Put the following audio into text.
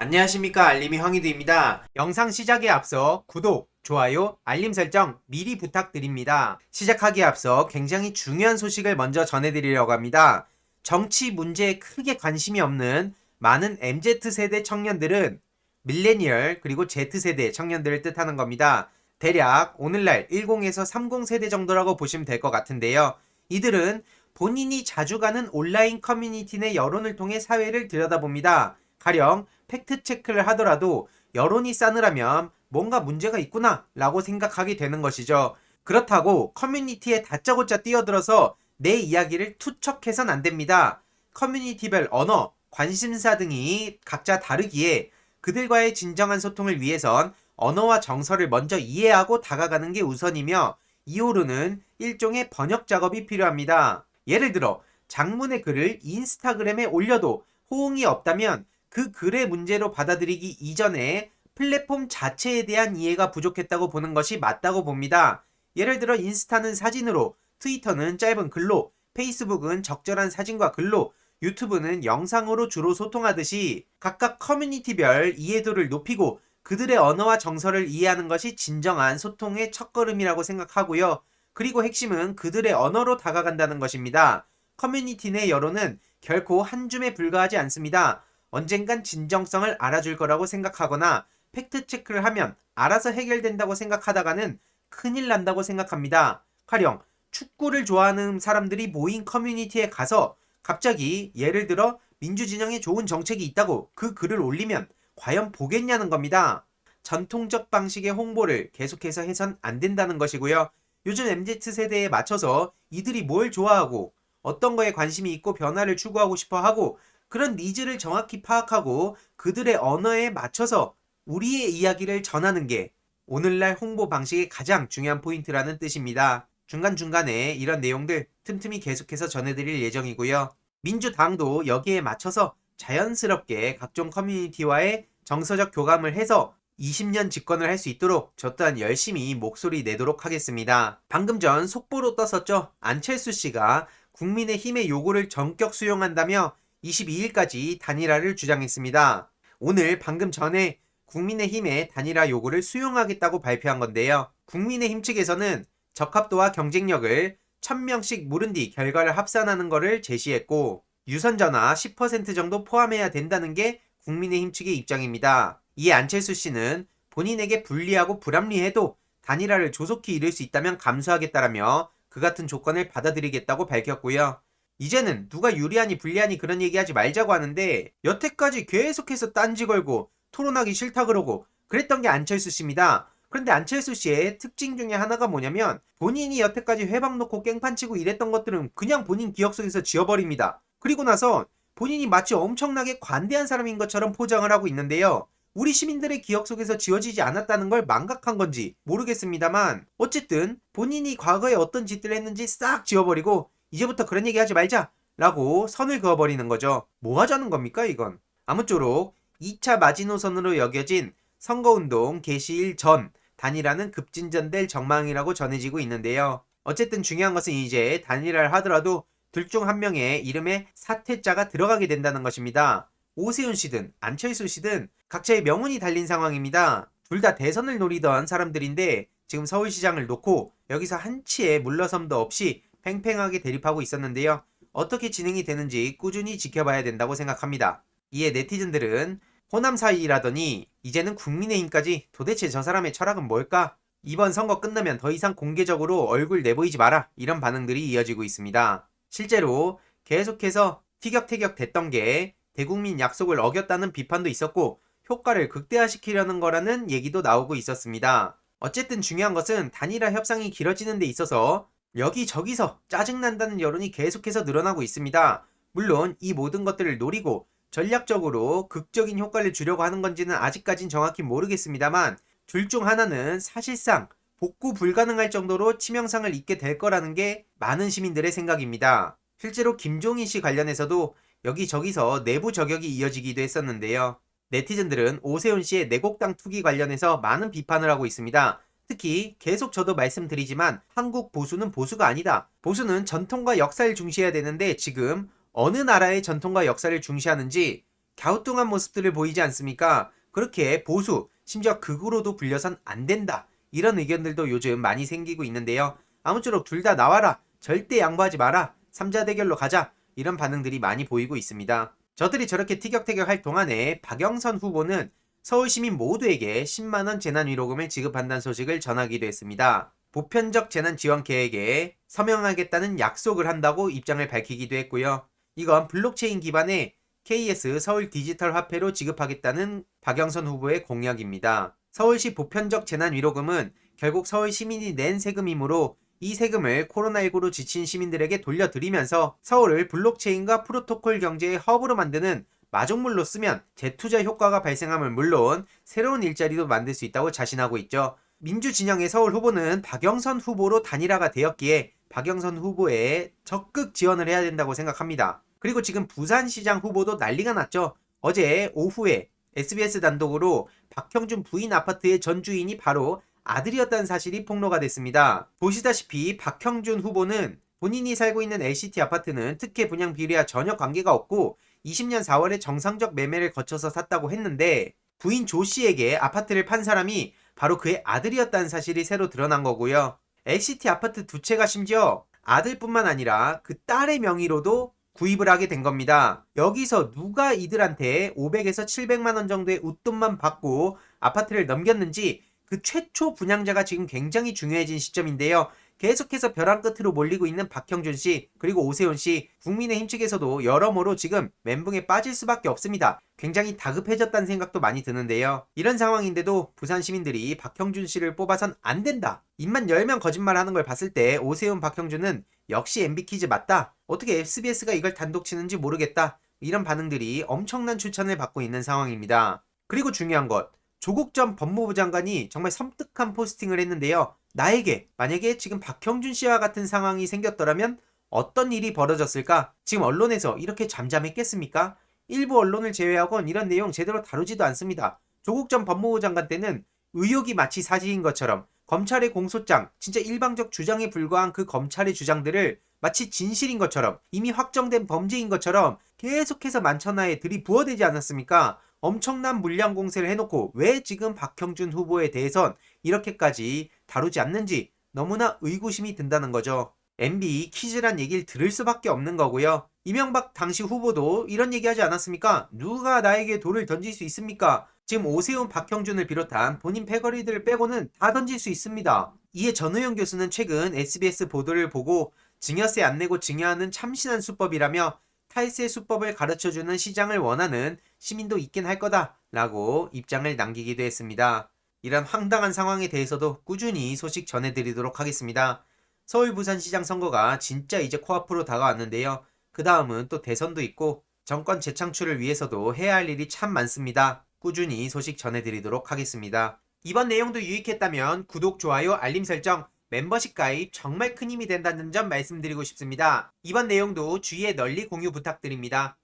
안녕하십니까, 알림이 황희두입니다. 영상 시작에 앞서 구독, 좋아요, 알림 설정 미리 부탁드립니다. 시작하기에 앞서 굉장히 중요한 소식을 먼저 전해드리려고 합니다. 정치 문제에 크게 관심이 없는 많은 MZ세대 청년들은 밀레니얼 그리고 Z세대 청년들을 뜻하는 겁니다. 대략 오늘날 10에서 30세대 정도라고 보시면 될 것 같은데요. 이들은 본인이 자주 가는 온라인 커뮤니티 내 여론을 통해 사회를 들여다봅니다. 가령 팩트체크를 하더라도 여론이 싸늘하면 뭔가 문제가 있구나 라고 생각하게 되는 것이죠. 그렇다고 커뮤니티에 다짜고짜 뛰어들어서 내 이야기를 투척해선 안 됩니다. 커뮤니티별 언어, 관심사 등이 각자 다르기에 그들과의 진정한 소통을 위해선 언어와 정서를 먼저 이해하고 다가가는 게 우선이며 이후로는 일종의 번역 작업이 필요합니다. 예를 들어 장문의 글을 인스타그램에 올려도 호응이 없다면 그 글의 문제로 받아들이기 이전에 플랫폼 자체에 대한 이해가 부족했다고 보는 것이 맞다고 봅니다. 예를 들어 인스타는 사진으로, 트위터는 짧은 글로, 페이스북은 적절한 사진과 글로, 유튜브는 영상으로 주로 소통하듯이 각각 커뮤니티별 이해도를 높이고 그들의 언어와 정서를 이해하는 것이 진정한 소통의 첫걸음이라고 생각하고요. 그리고 핵심은 그들의 언어로 다가간다는 것입니다. 커뮤니티 내 여론은 결코 한 줌에 불과하지 않습니다. 언젠간 진정성을 알아줄 거라고 생각하거나 팩트체크를 하면 알아서 해결된다고 생각하다가는 큰일 난다고 생각합니다. 가령 축구를 좋아하는 사람들이 모인 커뮤니티에 가서 갑자기 예를 들어 민주진영에 좋은 정책이 있다고 그 글을 올리면 과연 보겠냐는 겁니다. 전통적 방식의 홍보를 계속해서 해선 안 된다는 것이고요. 요즘 MZ세대에 맞춰서 이들이 뭘 좋아하고 어떤 거에 관심이 있고 변화를 추구하고 싶어 하고 그런 니즈를 정확히 파악하고 그들의 언어에 맞춰서 우리의 이야기를 전하는 게 오늘날 홍보 방식의 가장 중요한 포인트라는 뜻입니다. 중간중간에 이런 내용들 틈틈이 계속해서 전해드릴 예정이고요. 민주당도 여기에 맞춰서 자연스럽게 각종 커뮤니티와의 정서적 교감을 해서 20년 집권을 할 수 있도록 저 또한 열심히 목소리 내도록 하겠습니다. 방금 전 속보로 떴었죠. 안철수 씨가 국민의힘의 요구를 전격 수용한다며 22일까지 단일화를 주장했습니다. 오늘 방금 전에 국민의힘의 단일화 요구를 수용하겠다고 발표한 건데요. 국민의힘 측에서는 적합도와 경쟁력을 1000명씩 물은 뒤 결과를 합산하는 것을 제시했고 유선전화 10% 정도 포함해야 된다는 게 국민의힘 측의 입장입니다. 이에 안철수 씨는 본인에게 불리하고 불합리해도 단일화를 조속히 이룰 수 있다면 감수하겠다라며 그 같은 조건을 받아들이겠다고 밝혔고요. 이제는 누가 유리하니 불리하니 그런 얘기하지 말자고 하는데 여태까지 계속해서 딴지 걸고 토론하기 싫다 그러고 그랬던 게 안철수 씨입니다. 그런데 안철수 씨의 특징 중에 하나가 뭐냐면 본인이 여태까지 회방 놓고 깽판 치고 이랬던 것들은 그냥 본인 기억 속에서 지워버립니다. 그리고 나서 본인이 마치 엄청나게 관대한 사람인 것처럼 포장을 하고 있는데요. 우리 시민들의 기억 속에서 지워지지 않았다는 걸 망각한 건지 모르겠습니다만 어쨌든 본인이 과거에 어떤 짓들을 했는지 싹 지워버리고 이제부터 그런 얘기 하지 말자 라고 선을 그어버리는 거죠. 뭐 하자는 겁니까 이건. 아무쪼록 2차 마지노선으로 여겨진 선거운동 개시일 전 단일화는 급진전될 전망이라고 전해지고 있는데요. 어쨌든 중요한 것은 이제 단일화를 하더라도 둘 중 한 명의 이름에 사퇴자가 들어가게 된다는 것입니다. 오세훈 씨든 안철수 씨든 각자의 명운이 달린 상황입니다. 둘 다 대선을 노리던 사람들인데 지금 서울시장을 놓고 여기서 한치의 물러섬도 없이 팽팽하게 대립하고 있었는데요. 어떻게 진행이 되는지 꾸준히 지켜봐야 된다고 생각합니다. 이에 네티즌들은 호남 사이라더니 이제는 국민의힘까지 도대체 저 사람의 철학은 뭘까? 이번 선거 끝나면 더 이상 공개적으로 얼굴 내보이지 마라 이런 반응들이 이어지고 있습니다. 실제로 계속해서 티격태격 됐던 게 대국민 약속을 어겼다는 비판도 있었고 효과를 극대화시키려는 거라는 얘기도 나오고 있었습니다. 어쨌든 중요한 것은 단일화 협상이 길어지는 데 있어서 여기저기서 짜증난다는 여론이 계속해서 늘어나고 있습니다. 물론 이 모든 것들을 노리고 전략적으로 극적인 효과를 주려고 하는 건지는 아직까진 정확히 모르겠습니다만 둘 중 하나는 사실상 복구 불가능할 정도로 치명상을 입게 될 거라는 게 많은 시민들의 생각입니다. 실제로 김종인 씨 관련해서도 여기저기서 내부 저격이 이어지기도 했었는데요. 네티즌들은 오세훈 씨의 내곡당 투기 관련해서 많은 비판을 하고 있습니다. 특히 계속 저도 말씀드리지만 한국 보수는 보수가 아니다. 보수는 전통과 역사를 중시해야 되는데 지금 어느 나라의 전통과 역사를 중시하는지 갸우뚱한 모습들을 보이지 않습니까? 그렇게 보수, 심지어 극으로도 불려선 안 된다. 이런 의견들도 요즘 많이 생기고 있는데요. 아무쪼록 둘 다 나와라. 절대 양보하지 마라. 3자 대결로 가자. 이런 반응들이 많이 보이고 있습니다. 저들이 저렇게 티격태격할 동안에 박영선 후보는 서울 시민 모두에게 10만원 재난위로금을 지급한다는 소식을 전하기도 했습니다. 보편적 재난 지원 계획에 서명하겠다는 약속을 한다고 입장을 밝히기도 했고요. 이건 블록체인 기반의 KS 서울 디지털 화폐로 지급하겠다는 박영선 후보의 공약입니다. 서울시 보편적 재난위로금은 결국 서울 시민이 낸 세금이므로 이 세금을 코로나19로 지친 시민들에게 돌려드리면서 서울을 블록체인과 프로토콜 경제의 허브로 만드는 마중물로 쓰면 재투자 효과가 발생함은 물론 새로운 일자리도 만들 수 있다고 자신하고 있죠. 민주진영의 서울 후보는 박영선 후보로 단일화가 되었기에 박영선 후보에 적극 지원을 해야 된다고 생각합니다. 그리고 지금 부산시장 후보도 난리가 났죠. 어제 오후에 SBS 단독으로 박형준 부인 아파트의 전 주인이 바로 아들이었다는 사실이 폭로가 됐습니다. 보시다시피 박형준 후보는 본인이 살고 있는 LCT 아파트는 특혜 분양 비리와 전혀 관계가 없고 20년 4월에 정상적 매매를 거쳐서 샀다고 했는데 부인 조 씨에게 아파트를 판 사람이 바로 그의 아들이었다는 사실이 새로 드러난 거고요. LCT 아파트 두 채가 심지어 아들뿐만 아니라 그 딸의 명의로도 구입을 하게 된 겁니다. 여기서 누가 이들한테 500에서 700만 원 정도의 웃돈만 받고 아파트를 넘겼는지 그 최초 분양자가 지금 굉장히 중요해진 시점인데요. 계속해서 벼랑 끝으로 몰리고 있는 박형준 씨 그리고 오세훈 씨 국민의힘 측에서도 여러모로 지금 멘붕에 빠질 수밖에 없습니다. 굉장히 다급해졌다는 생각도 많이 드는데요. 이런 상황인데도 부산 시민들이 박형준 씨를 뽑아선 안 된다. 입만 열면 거짓말하는 걸 봤을 때 오세훈 박형준은 역시 MB키즈 맞다. 어떻게 SBS가 이걸 단독 치는지 모르겠다. 이런 반응들이 엄청난 추천을 받고 있는 상황입니다. 그리고 중요한 것 조국 전 법무부 장관이 정말 섬뜩한 포스팅을 했는데요. 나에게 만약에 지금 박형준 씨와 같은 상황이 생겼더라면 어떤 일이 벌어졌을까? 지금 언론에서 이렇게 잠잠했겠습니까? 일부 언론을 제외하곤 이런 내용 제대로 다루지도 않습니다. 조국 전 법무부 장관 때는 의혹이 마치 사실인 것처럼 검찰의 공소장, 진짜 일방적 주장에 불과한 그 검찰의 주장들을 마치 진실인 것처럼 이미 확정된 범죄인 것처럼 계속해서 만천하에 들이부어대지 않았습니까? 엄청난 물량 공세를 해놓고 왜 지금 박형준 후보에 대해선 이렇게까지 다루지 않는지 너무나 의구심이 든다는 거죠. MB 퀴즈란 얘기를 들을 수밖에 없는 거고요. 이명박 당시 후보도 이런 얘기하지 않았습니까? 누가 나에게 돌을 던질 수 있습니까? 지금 오세훈 박형준을 비롯한 본인 패거리들을 빼고는 다 던질 수 있습니다. 이에 전우영 교수는 최근 SBS 보도를 보고 증여세 안 내고 증여하는 참신한 수법이라며 탈세 수법을 가르쳐주는 시장을 원하는 시민도 있긴 할 거다 라고 입장을 남기기도 했습니다. 이런 황당한 상황에 대해서도 꾸준히 소식 전해드리도록 하겠습니다. 서울 부산시장 선거가 진짜 이제 코앞으로 다가왔는데요. 그 다음은 또 대선도 있고 정권 재창출을 위해서도 해야 할 일이 참 많습니다. 꾸준히 소식 전해드리도록 하겠습니다. 이번 내용도 유익했다면 구독, 좋아요, 알림 설정, 멤버십 가입 정말 큰 힘이 된다는 점 말씀드리고 싶습니다. 이번 내용도 주위에 널리 공유 부탁드립니다.